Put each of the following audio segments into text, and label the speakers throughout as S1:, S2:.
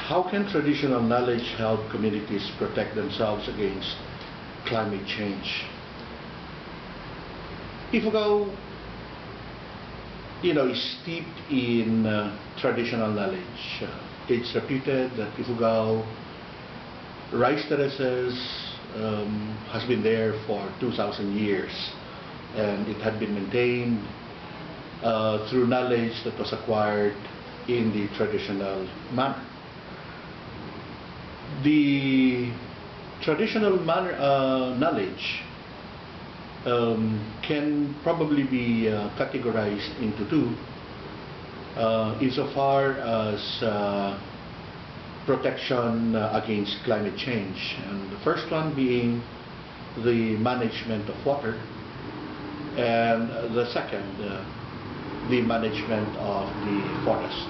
S1: How can traditional knowledge help communities protect themselves against climate change? Ifugao, is steeped in traditional knowledge. It's reputed that Ifugao rice terraces has been there for 2,000 years, and it had been maintained through knowledge that was acquired in the traditional manner. The traditional knowledge can probably be categorized into two, insofar as protection against climate change, and the first one being the management of water, and the second, the management of the forest.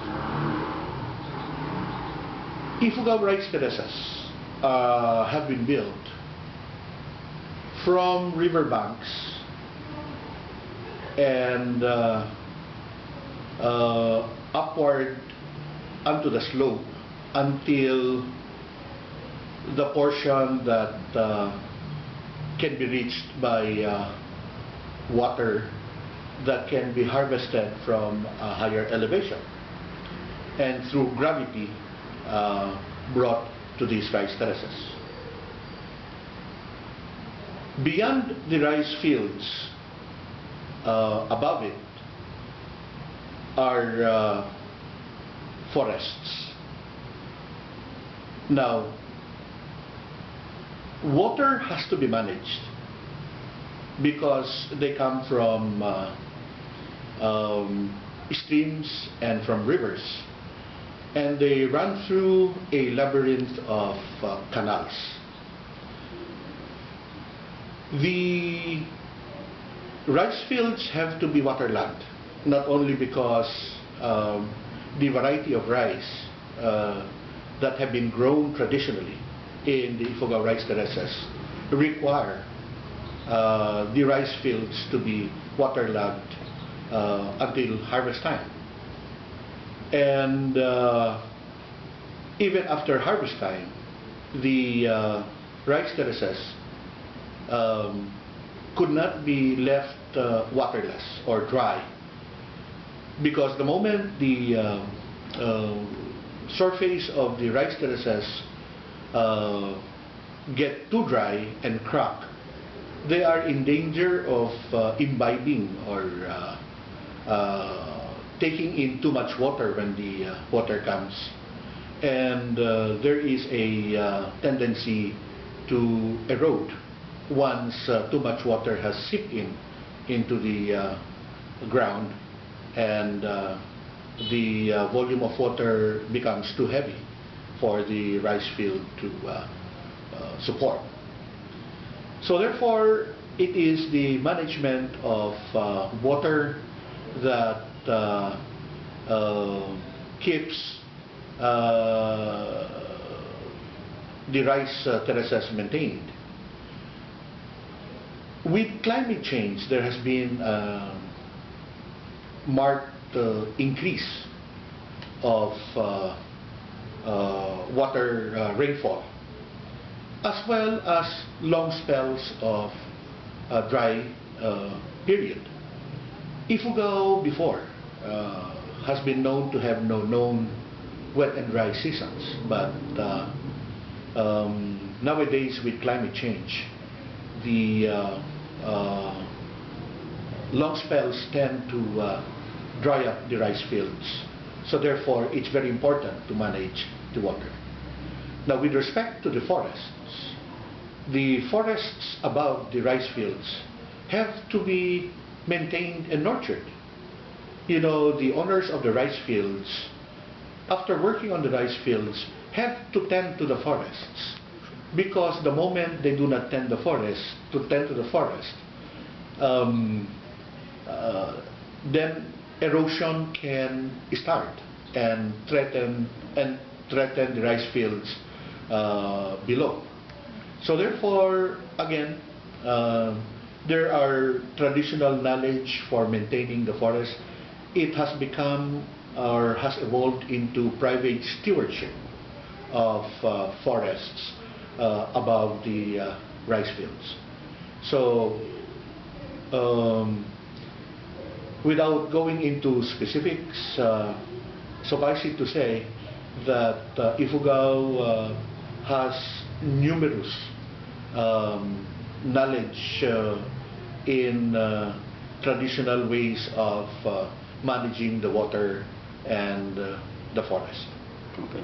S1: Ifugao rice terraces have been built from riverbanks and upward onto the slope until the portion that can be reached by water that can be harvested from a higher elevation, and through gravity brought to these rice terraces. Beyond the rice fields, above it, are forests. Now, water has to be managed because they come from streams and from rivers, and they run through a labyrinth of canals. The rice fields have to be waterlogged, not only because the variety of rice that have been grown traditionally in the Ifugao rice terraces require the rice fields to be waterlogged until harvest time. And even after harvest time, the rice terraces could not be left waterless or dry, because the moment the surface of the rice terraces get too dry and crack, they are in danger of imbibing or taking in too much water when the water comes, and there is a tendency to erode once too much water has seeped into the ground, and the volume of water becomes too heavy for the rice field to support. So therefore, it is the management of water that keeps the rice terraces maintained. With climate change, there has been a marked increase of water rainfall, as well as long spells of dry period. Ifugao before has been known to have no known wet and dry seasons, but nowadays with climate change, the long spells tend to dry up the rice fields. So therefore, it's very important to manage the water. Now, with respect to the forests above the rice fields have to be maintained and nurtured. You know, the owners of the rice fields, after working on the rice fields, have to tend to the forests, because the moment they do not tend to the forest, then erosion can start and threaten the rice fields below. So therefore, again, there are traditional knowledge for maintaining the forest. It has become or has evolved into private stewardship of forests above the rice fields. So, without going into specifics, suffice it to say that Ifugao has numerous knowledge in traditional ways of managing the water and the forest.
S2: Okay.